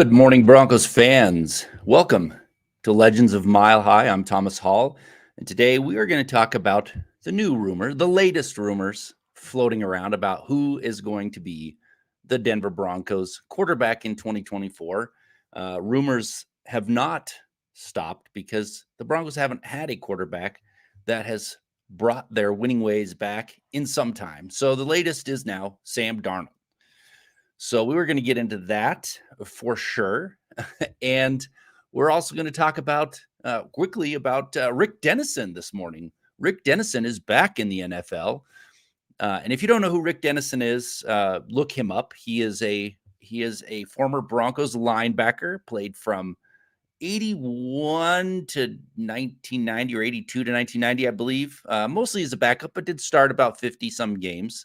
Good morning, Broncos fans. Welcome to Legends of Mile High. I'm Thomas Hall, and today we are going to talk about the new rumor, the latest rumors floating around about who is going to be the Denver Broncos quarterback in 2024. Rumors have not stopped because the Broncos haven't had a quarterback that has brought their winning ways back in some time. So the latest is now Sam Darnold. So we were going to get into that for sure. And we're also going to talk about quickly about Rick Dennison this morning. Rick Dennison is back in the NFL. And if you don't know who Rick Dennison is, look him up. He is a former Broncos linebacker, played from 81 to 1990 or 82 to 1990, I believe. Mostly as a backup, but did start about 50 some games.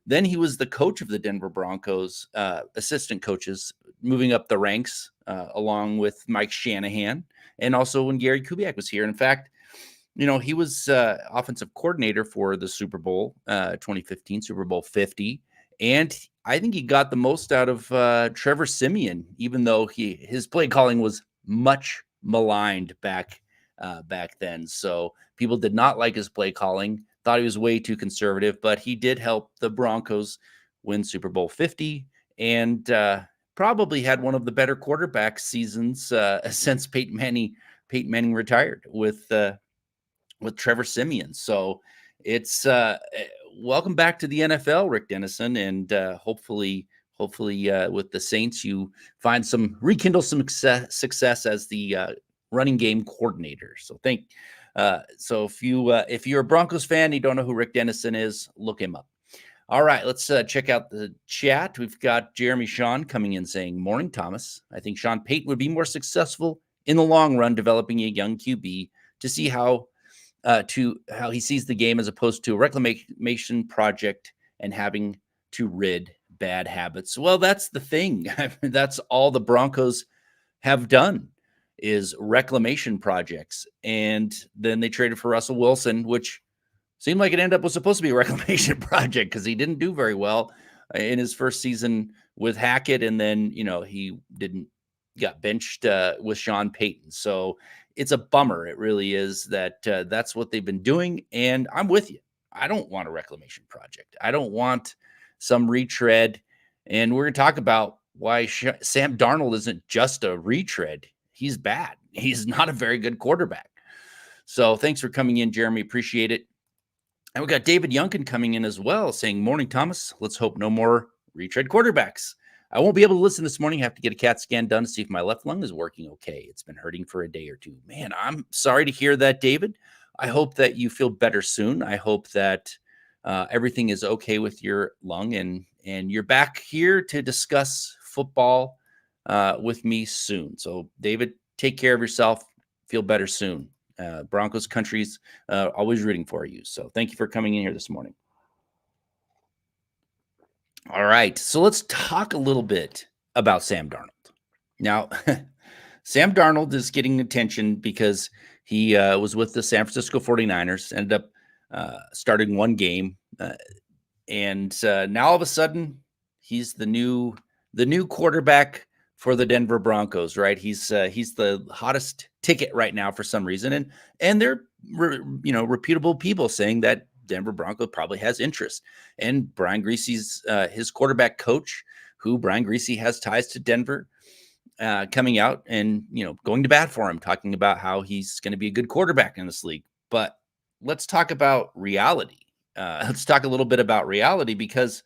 Then he was the coach of the Denver Broncos, assistant coaches, moving up the ranks along with Mike Shanahan, and also when Gary Kubiak was here. And in fact, he was offensive coordinator for the Super Bowl 2015, Super Bowl 50, and I think he got the most out of Trevor Siemian, even though his play calling was much maligned back then. So people did not like his play calling. Thought he was way too conservative, but he did help the Broncos win Super Bowl 50 and probably had one of the better quarterback seasons since Peyton Manning retired with Trevor Siemian. So it's welcome back to the NFL, Rick Dennison, and hopefully with the Saints you rekindle some success as the running game coordinator. So so if you're a Broncos fan and you don't know who Rick Dennison is, look him up. All right, let's check out the chat. We've got Jeremy Sean coming in saying, "Morning, Thomas. I think Sean Payton would be more successful in the long run developing a young QB to see how he sees the game as opposed to a reclamation project and having to rid bad habits." Well, that's the thing. That's all the Broncos have done is reclamation projects. And then they traded for Russell Wilson, which seemed like it was supposed to be a reclamation project because he didn't do very well in his first season with Hackett. And then, he got benched with Sean Payton. So it's a bummer. It really is that that's what they've been doing. And I'm with you. I don't want a reclamation project. I don't want some retread. And we're going to talk about why Sam Darnold isn't just a retread. He's bad. He's not a very good quarterback. So thanks for coming in, Jeremy. Appreciate it. And we got David Youngkin coming in as well saying, "Morning, Thomas. Let's hope no more retread quarterbacks. I won't be able to listen this morning. I have to get a CAT scan done to see if my left lung is working okay. It's been hurting for a day or two." Man, I'm sorry to hear that, David. I hope that you feel better soon. I hope that everything is okay with your lung and you're back here to discuss football with me soon. So, David, take care of yourself. Feel better soon. Broncos country's always rooting for you. So thank you for coming in here this morning. All right. So let's talk a little bit about Sam Darnold. Now, Sam Darnold is getting attention because he was with the San Francisco 49ers, ended up starting one game. And now all of a sudden, he's the new quarterback for the Denver Broncos, right? He's the hottest ticket right now for some reason, and they're reputable people saying that Denver Bronco probably has interest. And Brian Griese's his quarterback coach, who Brian Griese has ties to Denver, coming out and going to bat for him, talking about how he's going to be a good quarterback in this league. But let's talk about reality. Let's talk a little bit about reality because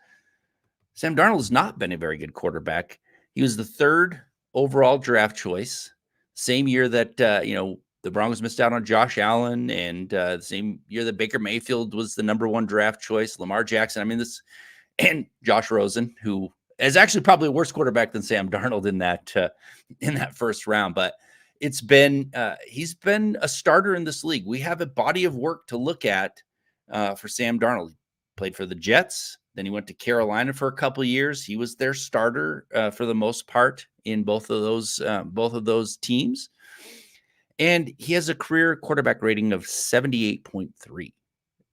Sam Darnold has not been a very good quarterback. He was the third overall draft choice, same year that, the Broncos missed out on Josh Allen, and the same year that Baker Mayfield was the number one draft choice, Lamar Jackson. And Josh Rosen, who is actually probably a worse quarterback than Sam Darnold in that first round. But he's been a starter in this league. We have a body of work to look at for Sam Darnold. He played for the Jets. Then he went to Carolina for a couple of years. He was their starter for the most part in both of those teams. And he has a career quarterback rating of 78.3.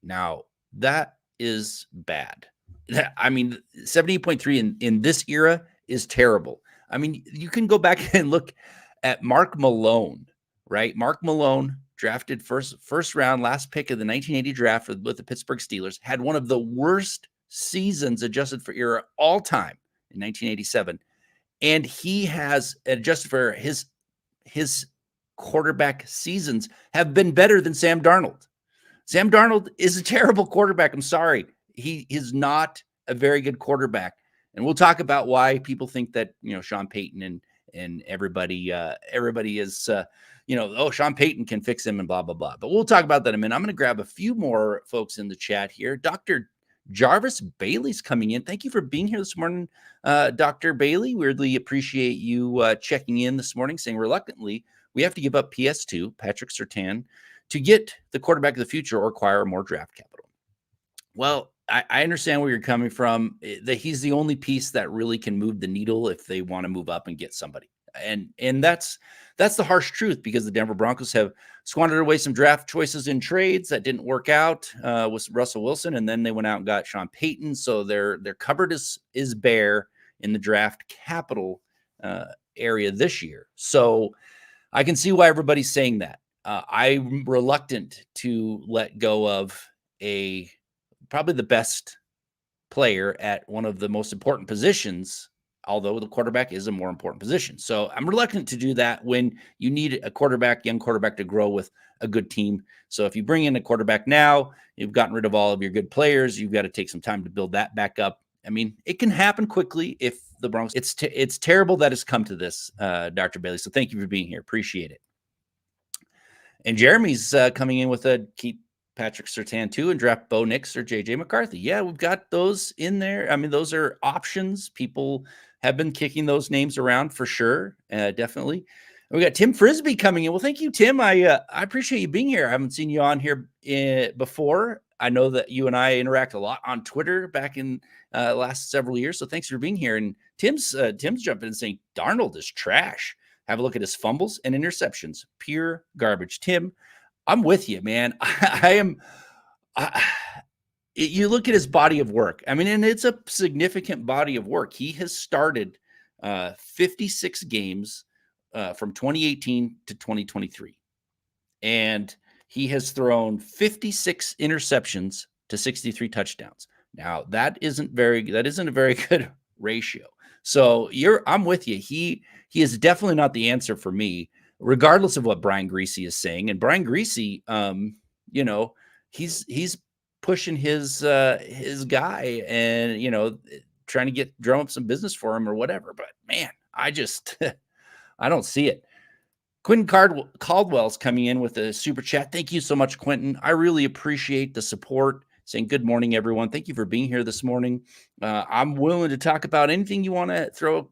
Now, that is bad. 78.3 in this era is terrible. I mean, you can go back and look at Mark Malone, right? Mark Malone drafted first round, last pick of the 1980 draft with the Pittsburgh Steelers, had one of the worst seasons adjusted for era all time in 1987. And he has adjusted for his quarterback seasons have been better than Sam Darnold. Sam Darnold is a terrible quarterback. I'm sorry. He is not a very good quarterback. And we'll talk about why people think that, Sean Payton and everybody is, Sean Payton can fix him and blah, blah, blah. But we'll talk about that in a minute. I'm going to grab a few more folks in the chat here. Dr. Jarvis Bailey's coming in. Thank you for being here this morning, Dr. Bailey. Weirdly appreciate you checking in this morning, saying reluctantly, we have to give up PS2, Patrick Surtain, to get the quarterback of the future or acquire more draft capital. Well, I understand where you're coming from. That he's the only piece that really can move the needle if they want to move up and get somebody. And that's the harsh truth, because the Denver Broncos have squandered away some draft choices in trades that didn't work out with Russell Wilson, and then they went out and got Sean Payton. So their cupboard is bare in the draft capital area this year. So I can see why everybody's saying that. I'm reluctant to let go of probably the best player at one of the most important positions, although the quarterback is a more important position. So I'm reluctant to do that when you need a young quarterback to grow with a good team. So if you bring in a quarterback now, you've gotten rid of all of your good players. You've got to take some time to build that back up. I mean, it can happen quickly if the Broncos. It's terrible that it's come to this, Dr. Bailey. So thank you for being here. Appreciate it. And Jeremy's coming in with a keep Patrick Surtain too and draft Bo Nix or JJ McCarthy. Yeah, we've got those in there. I mean, those are options. People have been kicking those names around for sure. Definitely. And we got Tim Frisbee coming in. Well, thank you, Tim. I appreciate you being here. I haven't seen you on here before. I know that you and I interact a lot on Twitter back in last several years. So thanks for being here. And Tim's jumping in and saying Darnold is trash. Have a look at his fumbles and interceptions. Pure garbage. Tim, I'm with you, man. You look at his body of work. I mean, and it's a significant body of work. He has started 56 games from 2018 to 2023. And he has thrown 56 interceptions to 63 touchdowns. Now, that isn't a very good ratio. So I'm with you. He is definitely not the answer for me, regardless of what Brian Greasy is saying. And Brian Greasy, he's pushing his guy and, trying to drum up some business for him or whatever. But man, I don't see it. Quentin Caldwell's coming in with a super chat. Thank you so much, Quentin. I really appreciate the support. Saying good morning, everyone. Thank you for being here this morning. I'm willing to talk about anything you want to throw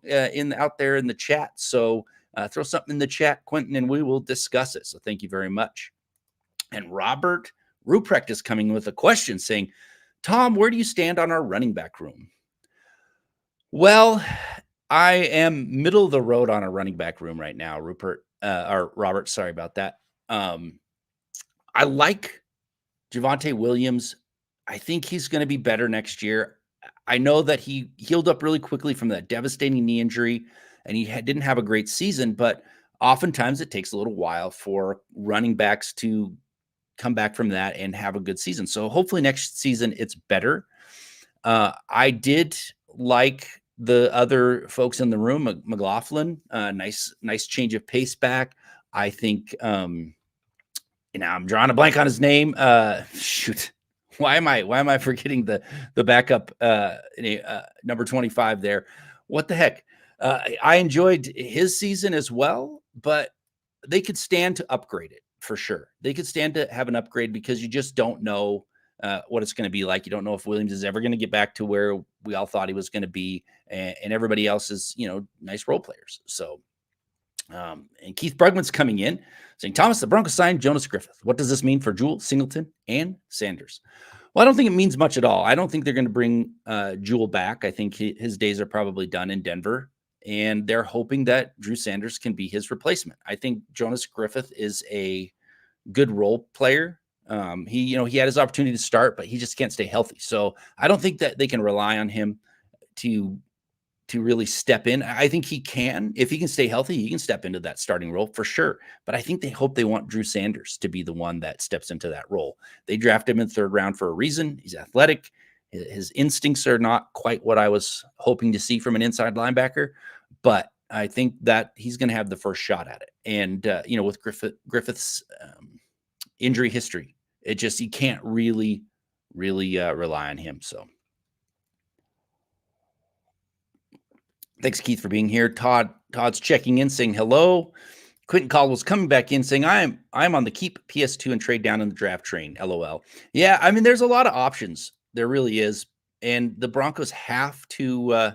out there in the chat. So throw something in the chat, Quentin, and we will discuss it. So thank you very much. And Robert Ruprecht is coming with a question saying, Tom, where do you stand on our running back room? Well, I am middle of the road on a running back room right now, Robert. Sorry about that. I like Javonte Williams. I think he's going to be better next year. I know that he healed up really quickly from that devastating knee injury, and he didn't have a great season, but oftentimes it takes a little while for running backs to come back from that and have a good season. So hopefully next season it's better. I did like the other folks in the room, McLaughlin, nice change of pace back. I think, I'm drawing a blank on his name. Shoot. Why am I forgetting the backup number 25 there? What the heck? I enjoyed his season as well, but they could stand to upgrade it for sure. They could stand to have an upgrade because you just don't know what it's going to be like. You don't know if Williams is ever going to get back to where we all thought he was going to be, and everybody else is, nice role players. So, and Keith Brugman's coming in saying, Thomas, the Broncos signed Jonas Griffith. What does this mean for Jewell, Singleton, and Sanders? Well, I don't think it means much at all. I don't think they're going to bring Jewell back. I think his days are probably done in Denver, and they're hoping that Drew Sanders can be his replacement. I think Jonas Griffith is a good role player. He had his opportunity to start, but he just can't stay healthy. So I don't think that they can rely on him to to really step in. I think he can. If he can stay healthy, he can step into that starting role for sure. But I think they want Drew Sanders to be the one that steps into that role. They drafted him in the third round for a reason. He's athletic. His instincts are not quite what I was hoping to see from an inside linebacker, but I think that he's going to have the first shot at it. And, with Griffith's injury history, you can't really rely on him. So thanks, Keith, for being here. Todd's checking in, saying hello. Quentin Caldwell's coming back in, saying I'm on the keep PS2 and trade down in the draft train. LOL. Yeah, I mean, there's a lot of options. There really is, and the Broncos have to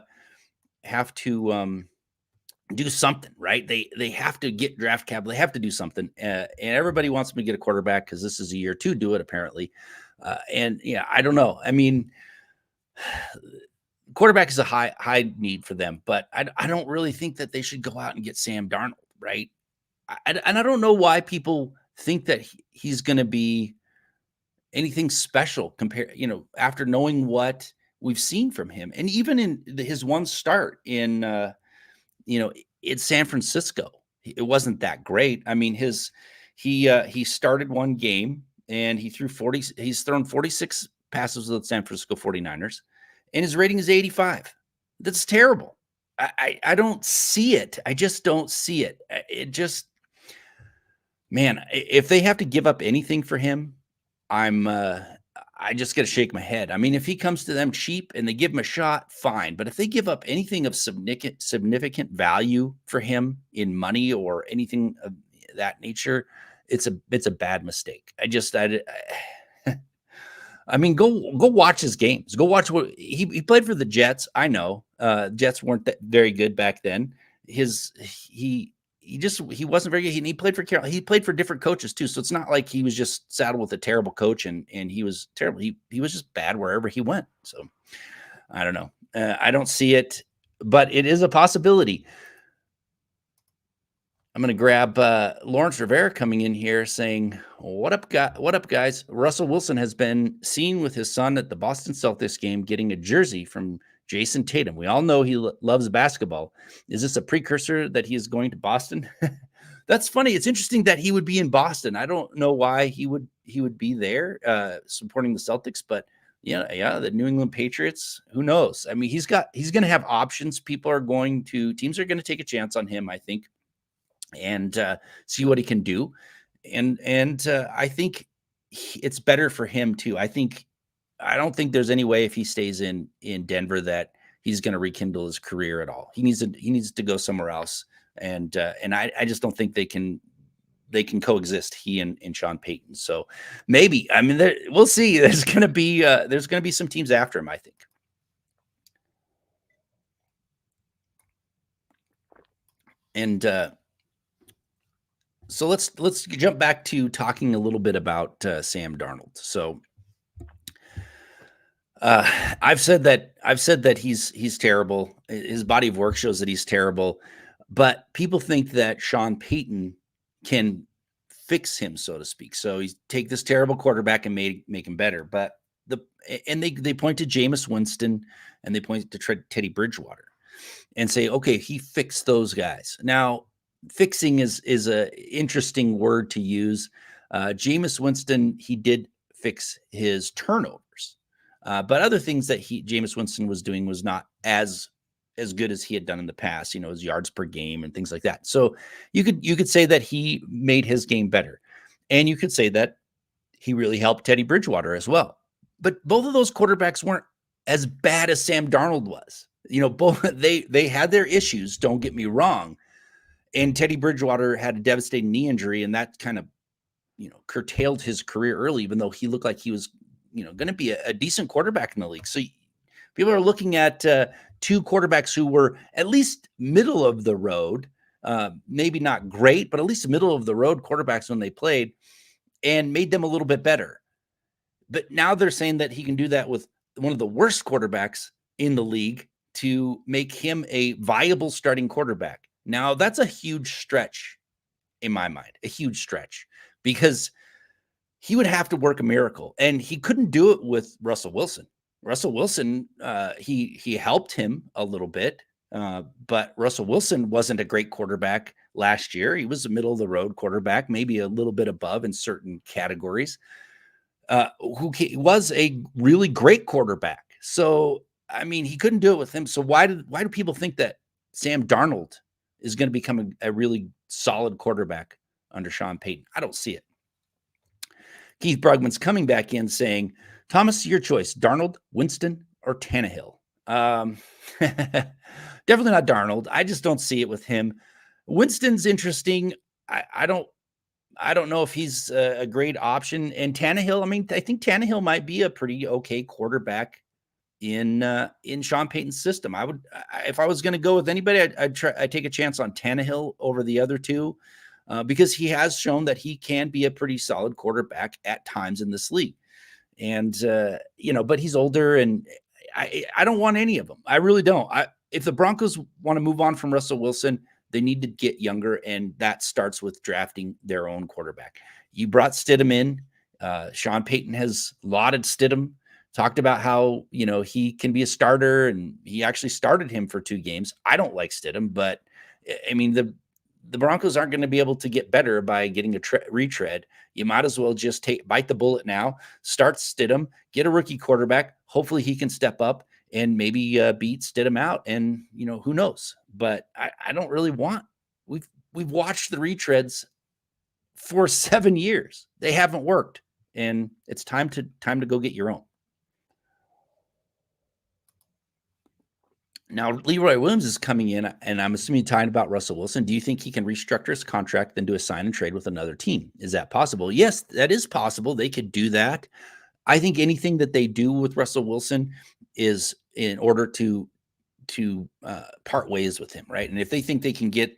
do something, right? They have to get draft capital. They have to do something, and everybody wants them to get a quarterback because this is a year to do it, apparently. And yeah, I don't know. I mean, quarterback is a high need for them, but I don't really think that they should go out and get Sam Darnold, right? And I don't know why people think that he's going to be anything special compared, after knowing what we've seen from him, and even in his one start in, in San Francisco, it wasn't that great. I mean, he started one game and he's thrown 46 passes with the San Francisco 49ers, and his rating is 85. That's terrible. I don't see it. I just don't see it. Man, if they have to give up anything for him, I just got to shake my head. I mean, if he comes to them cheap and they give him a shot, fine. But if they give up anything of significant value for him in money or anything of that nature, it's a bad mistake. I mean, go watch his games. Go watch what he played for the Jets. I know Jets weren't that very good back then. He wasn't very good. He played for Carolina. He played for different coaches too. So it's not like he was just saddled with a terrible coach and he was terrible. He was just bad wherever he went. So I don't know. I don't see it, but it is a possibility. I'm going to grab Lawrence Rivera coming in here saying, what up, guys? Russell Wilson has been seen with his son at the Boston Celtics game getting a jersey from Jason Tatum. We all know he loves basketball. Is this a precursor that he is going to Boston? That's funny. It's interesting that he would be in Boston. I don't know why he would be there supporting the Celtics, but yeah, the New England Patriots, who knows? I mean, he's going to have options. Teams are going to take a chance on him, I think, and see what he can do. And I think it's better for him too. I don't think there's any way if he stays in Denver that he's going to rekindle his career at all. He needs to go somewhere else. And I just don't think they can coexist, he and Sean Payton. So maybe, I mean, we'll see. There's going to be some teams after him, I think. And so let's jump back to talking a little bit about Sam Darnold. So I've said that he's terrible. His body of work shows that he's terrible, but people think that Sean Payton can fix him, so to speak. So he's take this terrible quarterback and make him better. But they point to Jameis Winston and they point to Teddy Bridgewater and say, okay, he fixed those guys. Now, fixing is a interesting word to use. Jameis Winston, he did fix his turnovers. But other things that Jameis Winston was doing was not as good as he had done in the past, his yards per game and things like that. So you could say that he made his game better. And you could say that he really helped Teddy Bridgewater as well. But both of those quarterbacks weren't as bad as Sam Darnold was. Both they had their issues, don't get me wrong. And Teddy Bridgewater had a devastating knee injury, and that kind of, curtailed his career early, even though he looked like he was going to be a decent quarterback in the league. So people are looking at two quarterbacks who were at least middle of the road, maybe not great, but at least middle of the road quarterbacks when they played, and made them a little bit better. But now they're saying that he can do that with one of the worst quarterbacks in the league to make him a viable starting quarterback. Now, that's a huge stretch in my mind, a huge stretch, because he would have to work a miracle, and he couldn't do it with Russell Wilson. Russell Wilson, he helped him a little bit, But Russell Wilson wasn't a great quarterback last year. He was a middle of the road quarterback, maybe a little bit above in certain categories. Who was a really great quarterback. So, I mean, he couldn't do it with him. So why do people think that Sam Darnold is going to become a really solid quarterback under Sean Payton? I don't see it. Keith Brugman's coming back in saying, Thomas, your choice, Darnold, Winston, or Tannehill. Definitely not Darnold. I just don't see it with him. Winston's interesting. I don't know if he's a great option. And Tannehill, I mean, I think Tannehill might be a pretty okay quarterback in Sean Payton's system. If I was going to go with anybody, I'd take a chance on Tannehill over the other two, because he has shown that he can be a pretty solid quarterback at times in this league. And but he's older, and I don't want any of them. I really don't. If the Broncos want to move on from Russell Wilson, they need to get younger, and that starts with drafting their own quarterback. You brought Stidham in. Sean Payton has lauded Stidham, talked about how he can be a starter, and he actually started him for 2 games. I don't like Stidham, but I mean the Broncos aren't going to be able to get better by getting a retread. You might as well just bite the bullet now, start Stidham, get a rookie quarterback. Hopefully he can step up and maybe beat Stidham out, and who knows. But I don't really want. We've watched the retreads for 7 years. They haven't worked, and it's time to go get your own. Now, Leroy Williams is coming in, and I'm assuming talking about Russell Wilson. Do you think he can restructure his contract, then do a sign and trade with another team? Is that possible? Yes, that is possible. They could do that. I think anything that they do with Russell Wilson is in order to part ways with him, right? And if they think they can get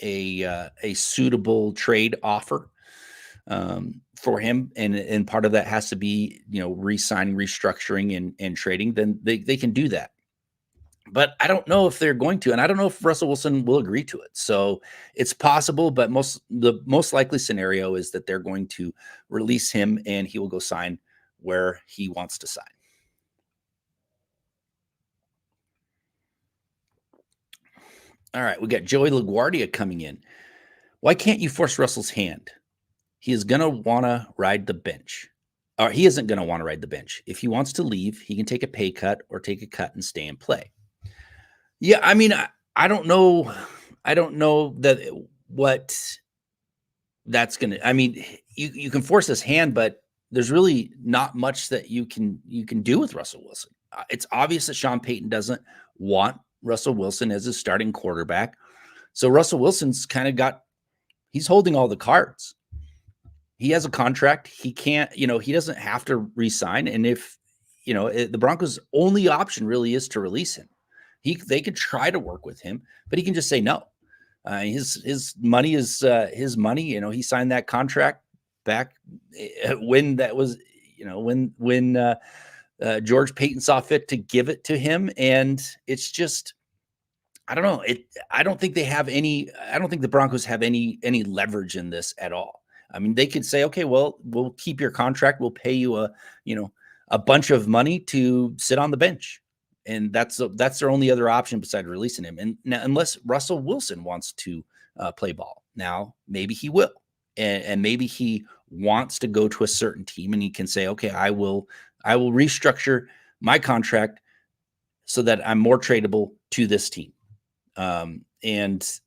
a suitable trade offer for him, and part of that has to be re-signing, restructuring, and trading, then they can do that. But I don't know if they're going to, and I don't know if Russell Wilson will agree to it. So it's possible, but the most likely scenario is that they're going to release him, and he will go sign where he wants to sign. All right, we got Joey LaGuardia coming in. Why can't you force Russell's hand? He is going to want to ride the bench. Or he isn't going to want to ride the bench. If he wants to leave, he can take a pay cut or take a cut and stay and play. Yeah, I mean, I don't know. I don't know what that's going to. I mean, you can force his hand, but there's really not much that you can do with Russell Wilson. It's obvious that Sean Payton doesn't want Russell Wilson as his starting quarterback. So Russell Wilson's kind of he's holding all the cards. He has a contract. He can't, he doesn't have to re-sign. And if, the Broncos' only option really is to release him. They could try to work with him, but he can just say no. His money is his money. He signed that contract back when that was, when George Payton saw fit to give it to him, and it's just, I don't know. I don't think the Broncos have any leverage in this at all. I mean, they could say, okay, well, we'll keep your contract. We'll pay you a bunch of money to sit on the bench. And that's their only other option besides releasing him. And now, unless Russell Wilson wants to play ball, now maybe he will, and maybe he wants to go to a certain team, and he can say, okay, I will restructure my contract so that I'm more tradable to this team. And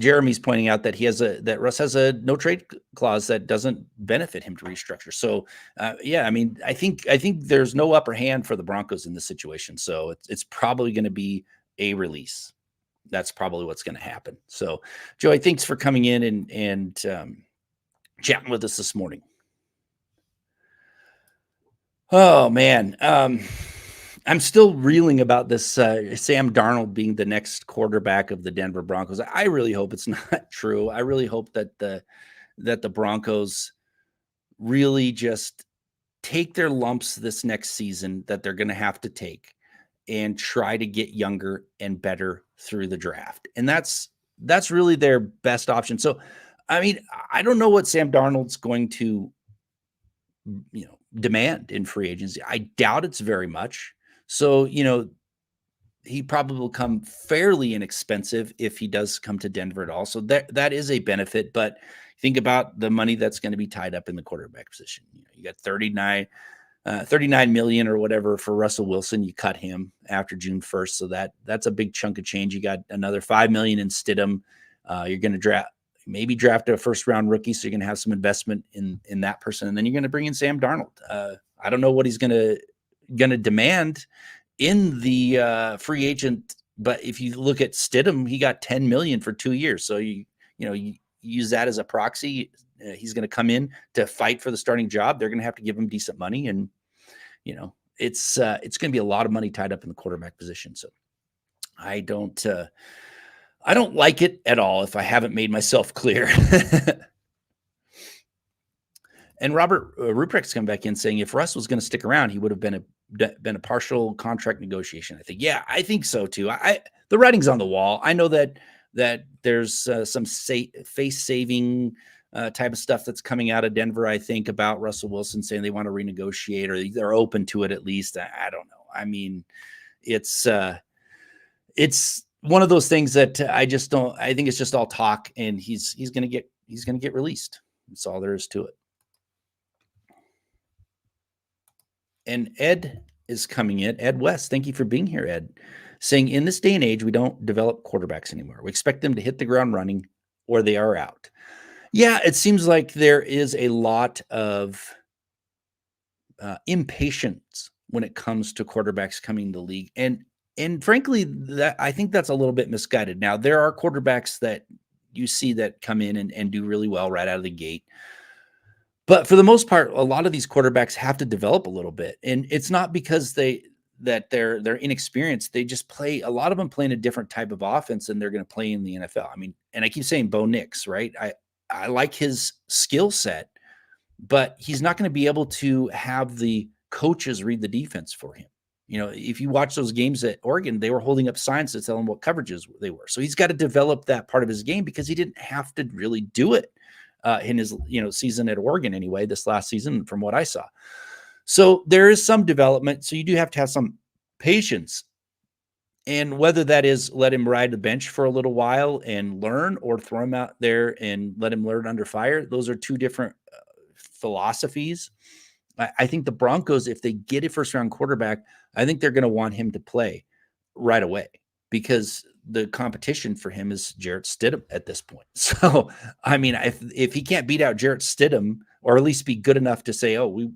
Jeremy's pointing out that Russ has a no trade clause that doesn't benefit him to restructure. So, I mean, I think there's no upper hand for the Broncos in this situation. So it's probably going to be a release. That's probably what's going to happen. So, Joey, thanks for coming in and chatting with us this morning. Oh man. I'm still reeling about this Sam Darnold being the next quarterback of the Denver Broncos. I really hope it's not true. I really hope that the Broncos really just take their lumps this next season that they're going to have to take, and try to get younger and better through the draft. And that's really their best option. So, I mean, I don't know what Sam Darnold's going to, demand in free agency. I doubt it's very much. So, he probably will come fairly inexpensive if he does come to Denver at all. So that is a benefit. But think about the money that's going to be tied up in the quarterback position. You got 39 million or whatever for Russell Wilson. You cut him after June 1st. So that's a big chunk of change. You got another 5 million in Stidham. You're going to maybe draft a first round rookie. So you're going to have some investment in that person. And then you're going to bring in Sam Darnold. I don't know what he's going to demand in the free agent. But if you look at Stidham, he got 10 million for 2 years. So you use that as a proxy. He's going to come in to fight for the starting job. They're going to have to give him decent money. And, it's going to be a lot of money tied up in the quarterback position. So I don't like it at all if I haven't made myself clear. And Robert Ruprecht's come back in saying if Russ was going to stick around, he would have been a partial contract negotiation. I think so too. The writing's on the wall. I know that there's some face saving type of stuff that's coming out of Denver. I think about Russell Wilson saying they want to renegotiate or they're open to it at least. I don't know. I mean, it's one of those things that I just don't. I think it's just all talk, and he's going to get released. That's all there is to it. And Ed is coming in. Ed West, thank you for being here, Ed. Saying in this day and age, we don't develop quarterbacks anymore. We expect them to hit the ground running or they are out. Yeah, it seems like there is a lot of impatience when it comes to quarterbacks coming to the league. And frankly, I think that's a little bit misguided. Now, there are quarterbacks that you see that come in and do really well right out of the gate. But for the most part, a lot of these quarterbacks have to develop a little bit. And it's not because they're inexperienced. They just a lot of them play in a different type of offense than they're going to play in the NFL. I mean, and I keep saying Bo Nix, right? I like his skill set, but he's not going to be able to have the coaches read the defense for him. If you watch those games at Oregon, they were holding up signs to tell him what coverages they were. So he's got to develop that part of his game because he didn't have to really do it in his season at Oregon anyway, this last season from what I saw. So there is some development. So you do have to have some patience. And whether that is let him ride the bench for a little while and learn or throw him out there and let him learn under fire, those are two different philosophies. I think the Broncos, if they get a first-round quarterback, I think they're going to want him to play right away because the competition for him is Jarrett Stidham at this point. So, I mean, if he can't beat out Jarrett Stidham or at least be good enough to say, oh, we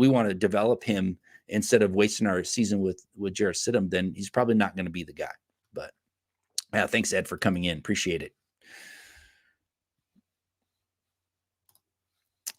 want to develop him instead of wasting our season with Jarrett Stidham, then he's probably not going to be the guy. But thanks, Ed, for coming in. Appreciate it.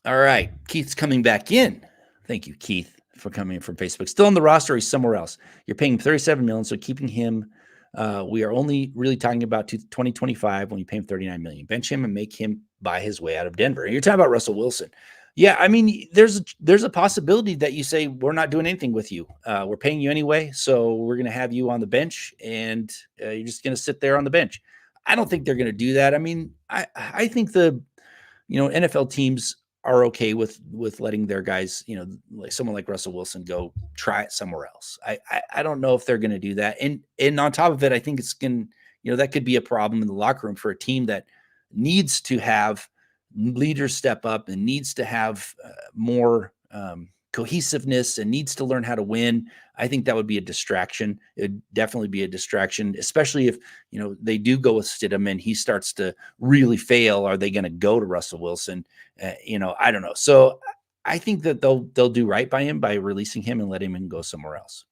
All right. Keith's coming back in. Thank you, Keith, for coming in from Facebook. Still on the roster, he's somewhere else. You're paying $37 million, so keeping him. We are only really talking about 2025 when you pay him $39 million. Bench him and make him buy his way out of Denver. And you're talking about Russell Wilson. Yeah, I mean, there's a possibility that you say we're not doing anything with you. We're paying you anyway, so we're going to have you on the bench, and you're just going to sit there on the bench. I don't think they're going to do that. I mean, I think the NFL teams are okay with letting their guys, like someone like Russell Wilson, go try it somewhere else. I don't know if they're going to do that. And on top of it, I think it's going to, that could be a problem in the locker room for a team that needs to have leaders step up and needs to have more cohesiveness and needs to learn how to win. I think that would be a distraction. It'd definitely be a distraction, especially if, they do go with Stidham and he starts to really fail. Are they going to go to Russell Wilson? I don't know. So I think that they'll do right by him by releasing him and letting him go somewhere else.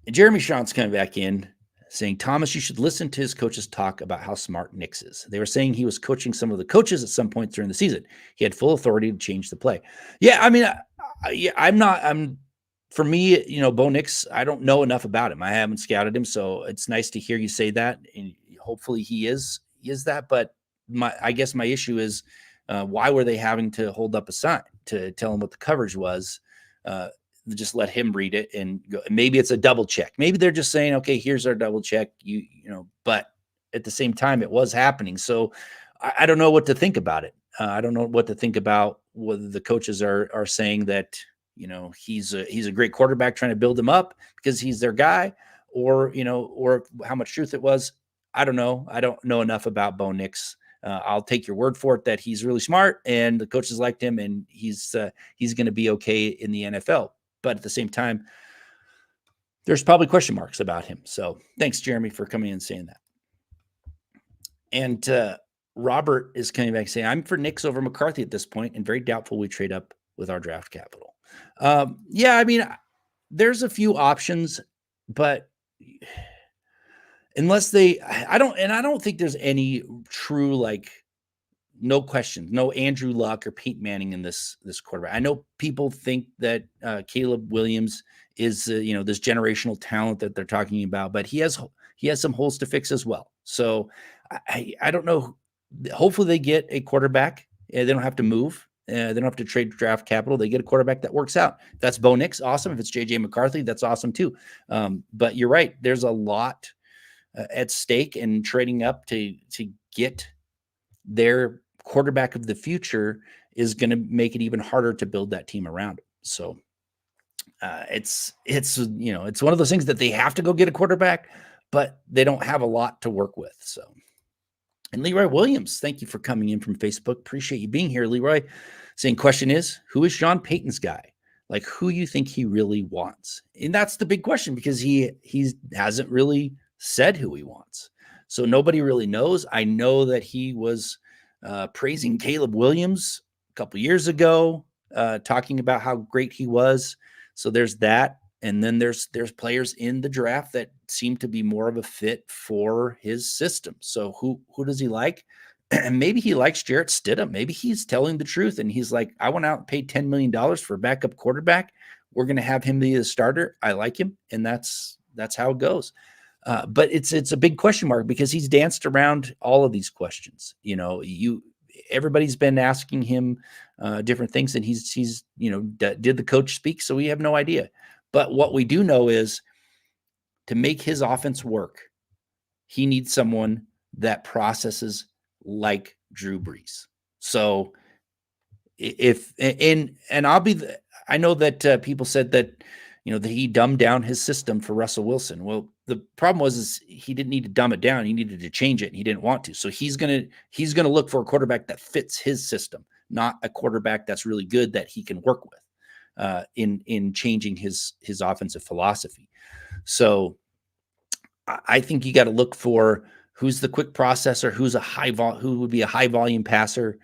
And Jeremy Sean's coming back in saying, Thomas, you should listen to his coaches talk about how smart Nix is. They were saying he was coaching some of the coaches at some point during the season. He had full authority to change the play. Yeah, I mean, for me, Bo Nix, I don't know enough about him. I haven't scouted him, so it's nice to hear you say that, and hopefully he is that. But I guess my issue is, why were they having to hold up a sign to tell him what the coverage was? Just let him read it and go. Maybe it's a double check. Maybe they're just saying, okay, here's our double check. But at the same time, it was happening. So I don't know what to think about it. I don't know what to think about whether the coaches are saying that, he's a great quarterback trying to build him up because he's their guy, or how much truth it was. I don't know. I don't know enough about Bo Nix. I'll take your word for it that he's really smart and the coaches liked him and he's going to be okay in the NFL. But at the same time, there's probably question marks about him. So thanks, Jeremy, for coming in and saying that. And Robert is coming back saying, I'm for Nix over McCarthy at this point and very doubtful we trade up with our draft capital. Yeah, I mean, there's a few options, but unless I don't think there's any true, like, no question, no Andrew Luck or Peyton Manning in this quarterback. I know people think that Caleb Williams is this generational talent that they're talking about, but he has some holes to fix as well. So I don't know. Hopefully they get a quarterback. They don't have to move. They don't have to trade draft capital. They get a quarterback that works out. If that's Bo Nix, awesome. If it's JJ McCarthy, that's awesome too. But you're right. There's a lot at stake, and trading up to get their quarterback of the future is going to make it even harder to build that team around it. So it's one of those things that they have to go get a quarterback, but they don't have a lot to work with. So, and Leroy Williams, thank you for coming in from Facebook. Appreciate you being here, Leroy. Saying, question is, who is Sean Payton's guy? Like, who you think he really wants? And that's the big question, because he hasn't really said who he wants. So nobody really knows. I know that he was praising Caleb Williams a couple years ago, talking about how great he was. So there's that. And then there's players in the draft that seem to be more of a fit for his system. So who does he like? And maybe he likes Jarrett Stidham. Maybe he's telling the truth and he's like, I went out and paid $10 million for a backup quarterback. We're going to have him be the starter. I like him. And that's how it goes. But it's a big question mark, because he's danced around all of these questions. Everybody's been asking him different things, and he's did the coach speak? So we have no idea. But what we do know is, to make his offense work, he needs someone that processes like Drew Brees. So I know that people said that, that he dumbed down his system for Russell Wilson. Well, the problem was he didn't need to dumb it down. He needed to change it, and he didn't want to. So he's going to look for a quarterback that fits his system, not a quarterback that's really good that he can work with in changing his offensive philosophy. So I think you got to look for who's the quick processor, who would be a high volume passer,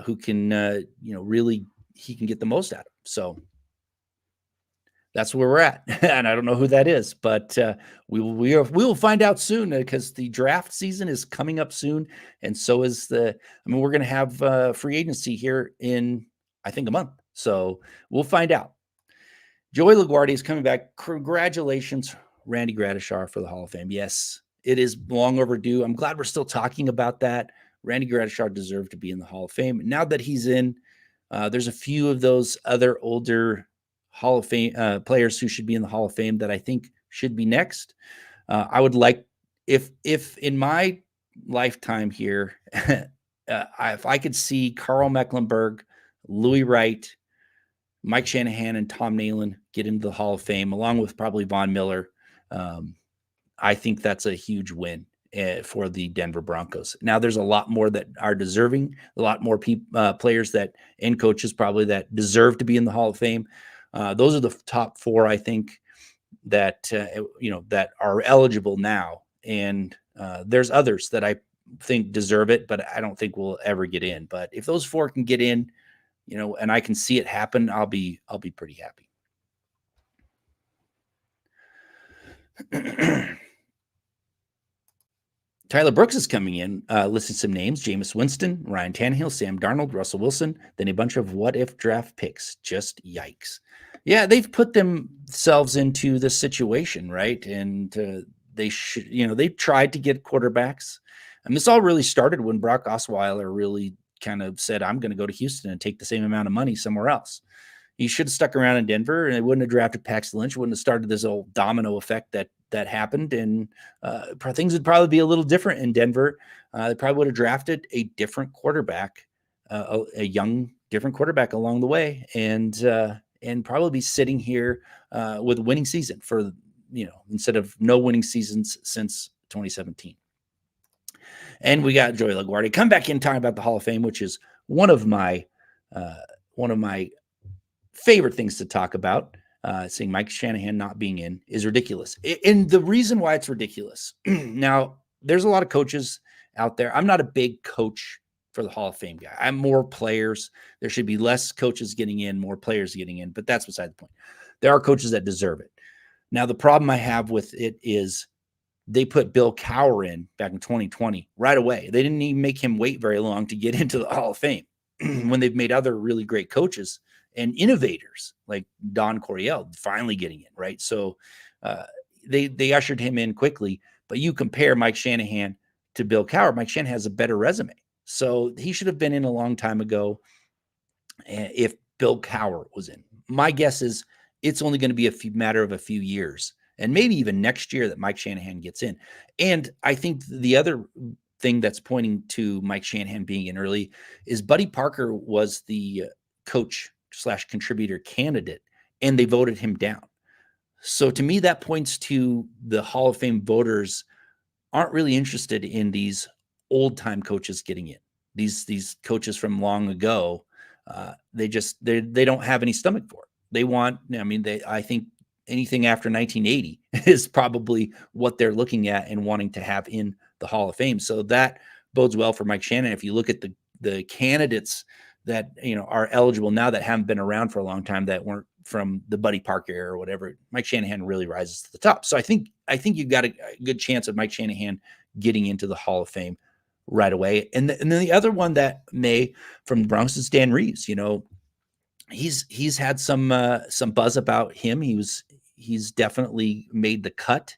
who can really, he can get the most out of. So that's where we're at. And I don't know who that is, but we will find out soon, because the draft season is coming up soon. And so is we're going to have free agency here in, I think, a month. So we'll find out. Joey LaGuardia is coming back. Congratulations, Randy Gradishar, for the Hall of Fame. Yes, it is long overdue. I'm glad we're still talking about that. Randy Gradishar deserved to be in the Hall of Fame. Now that he's in, there's a few of those other older Hall of Fame players who should be in the Hall of Fame that I think should be next. I would like, if in my lifetime here, if I could see Carl Mecklenburg, Louis Wright, Mike Shanahan, and Tom Nalen get into the Hall of Fame, along with probably Von Miller, I think that's a huge win for the Denver Broncos. Now, there's a lot more that are deserving, a lot more players and coaches probably that deserve to be in the Hall of Fame. Those are the top four, I think, that that are eligible now, and there's others that I think deserve it, but I don't think we'll ever get in. But if those four can get in, and I can see it happen, I'll be pretty happy. Tyler Brooks is coming in, listing some names: Jameis Winston, Ryan Tannehill, Sam Darnold, Russell Wilson, then a bunch of what-if draft picks. Just yikes. Yeah, they've put themselves into this situation, right? And they've tried to get quarterbacks. And this all really started when Brock Osweiler really kind of said, I'm going to go to Houston and take the same amount of money somewhere else. He should have stuck around in Denver, and they wouldn't have drafted Paxton Lynch, wouldn't have started this old domino effect that happened, and things would probably be a little different in Denver. They probably would have drafted a different quarterback, a young, different quarterback along the way, and and probably be sitting here with a winning season for, instead of no winning seasons since 2017. And we got Joey LaGuardia come back in talking about the Hall of Fame, which is one of my favorite things to talk about. Seeing Mike Shanahan not being in is ridiculous. And the reason why it's ridiculous, now, there's a lot of coaches out there. I'm not a big coach for the Hall of Fame guy. I'm more players. There should be less coaches getting in, more players getting in, but that's beside the point. There are coaches that deserve it. Now, the problem I have with it is they put Bill Cowher in back in 2020 right away. They didn't even make him wait very long to get into the Hall of Fame when they've made other really great coaches and innovators like Don Coryell finally getting in, right? So they ushered him in quickly. But you compare Mike Shanahan to Bill Cowher, Mike Shanahan has a better resume. So he should have been in a long time ago if Bill Cowher was in. My guess is it's only going to be a matter of a few years, and maybe even next year, that Mike Shanahan gets in. And I think the other thing that's pointing to Mike Shanahan being in early is Buddy Parker was the coach/contributor candidate, and they voted him down. So to me, that points to the Hall of Fame voters aren't really interested in these old-time coaches getting in. These coaches from long ago, they don't have any stomach for it. They want, I think anything after 1980 is probably what they're looking at and wanting to have in the Hall of Fame. So that bodes well for Mike Shanahan. If you look at the candidates that are eligible now that haven't been around for a long time, that weren't from the Buddy Parker era or whatever, Mike Shanahan really rises to the top. So I think you've got a good chance of Mike Shanahan getting into the Hall of Fame right away. And then the other one that may from the Broncos is Dan Reeves. He's had some buzz about him. He's definitely made the cut.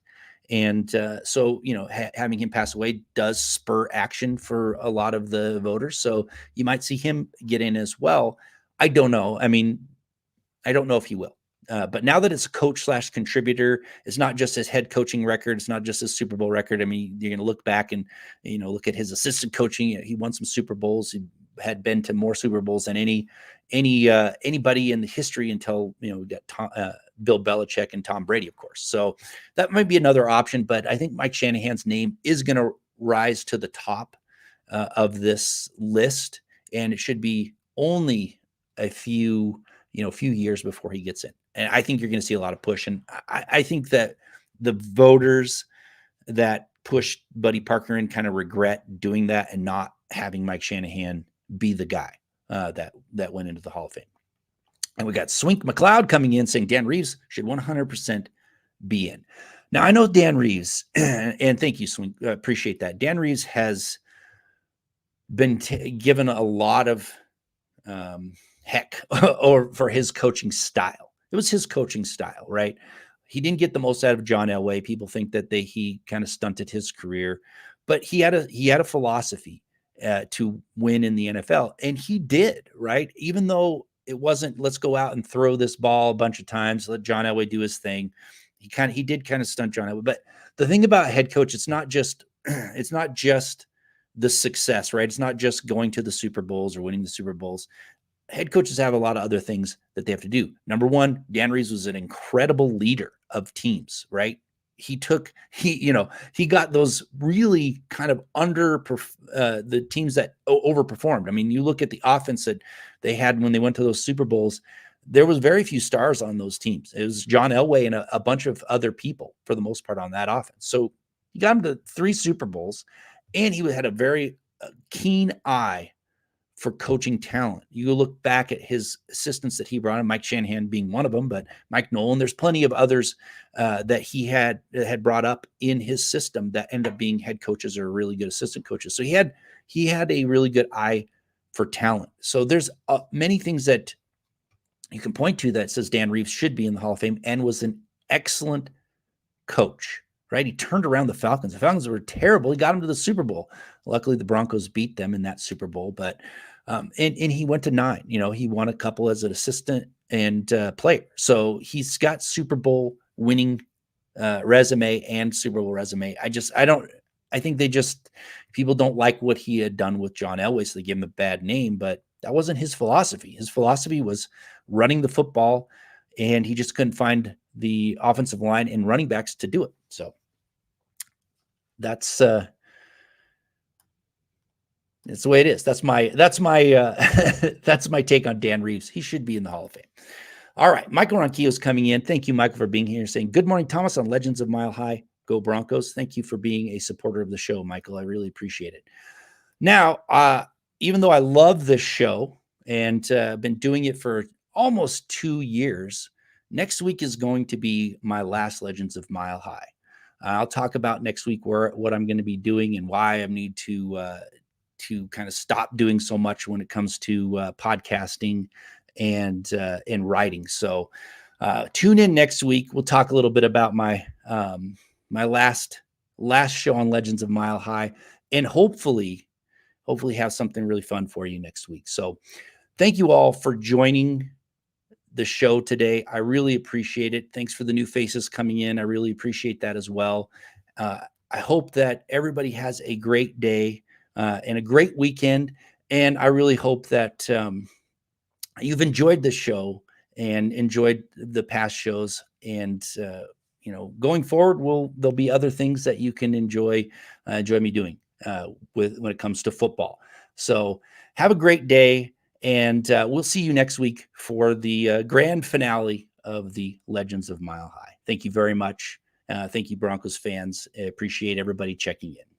And so, having him pass away does spur action for a lot of the voters. So you might see him get in as well. I don't know. I don't know if he will. But now that it's a coach/contributor, it's not just his head coaching record. It's not just his Super Bowl record. You're going to look back and, look at his assistant coaching. He won some Super Bowls. He had been to more Super Bowls than anybody in the history until, we got Bill Belichick and Tom Brady, of course. So that might be another option, but I think Mike Shanahan's name is going to rise to the top of this list, and it should be only a few years before he gets in. And I think you're going to see a lot of push. And I think that the voters that pushed Buddy Parker in kind of regret doing that and not having Mike Shanahan be the guy that went into the Hall of Fame. And we got Swink McLeod coming in saying Dan Reeves should 100% be in. Now, I know Dan Reeves, and thank you, Swink. Appreciate that. Dan Reeves has been given a lot of heck or for his coaching style. It was his coaching style, right? He didn't get the most out of John Elway. People think that he kind of stunted his career, but he had a philosophy to win in the NFL, and he did, right? Even though it wasn't, let's go out and throw this ball a bunch of times, let John Elway do his thing. He did kind of stunt John Elway. But the thing about head coach, it's not just the success, right? It's not just going to the Super Bowls or winning the Super Bowls. Head coaches have a lot of other things that they have to do. Number one, Dan Reeves was an incredible leader of teams, right? He got those really kind of the teams that overperformed. You look at the offense that they had when they went to those Super Bowls, there was very few stars on those teams. It was John Elway and a bunch of other people for the most part on that offense. So he got him to 3 Super Bowls, and he had a very keen eye for coaching talent. You look back at his assistants that he brought in, Mike Shanahan being one of them, but Mike Nolan, there's plenty of others that he had brought up in his system that end up being head coaches or really good assistant coaches. So he had a really good eye for talent. So there's many things that you can point to that says Dan Reeves should be in the Hall of Fame and was an excellent coach, right? He turned around the Falcons. The Falcons were terrible. He got them to the Super Bowl. Luckily, the Broncos beat them in that Super Bowl, but and he went to 9. He won a couple as an assistant and player. So he's got Super Bowl winning resume and Super Bowl resume. I think people don't like what he had done with John Elway, so they give him a bad name, but That wasn't his philosophy. His philosophy was running the football, and he just couldn't find the offensive line and running backs to do it. So that's the way it is. That's my that's my take on Dan Reeves. He should be in the Hall of Fame. All right, Michael Ronquillo is coming in. Thank you, Michael, for being here. Saying good morning, Thomas, on Legends of Mile High. Go Broncos. Thank you for being a supporter of the show, Michael. I really appreciate it. Now, even though I love this show and been doing it for almost 2 years, next week is going to be my last Legends of Mile High. I'll talk about next week what I'm going to be doing and why I need to kind of stop doing so much when it comes to podcasting and writing. So tune in next week. We'll talk a little bit about my my last show on Legends of Mile High, and hopefully have something really fun for you next week. So thank you all for joining the show today. I really appreciate it. Thanks for the new faces coming in. I really appreciate that as well. I hope that everybody has a great day and a great weekend. And I really hope that you've enjoyed the show and enjoyed the past shows. And, going forward, there'll be other things that you can enjoy me doing when it comes to football. So have a great day. And we'll see you next week for the grand finale of the Legends of Mile High. Thank you very much. Thank you, Broncos fans. I appreciate everybody checking in.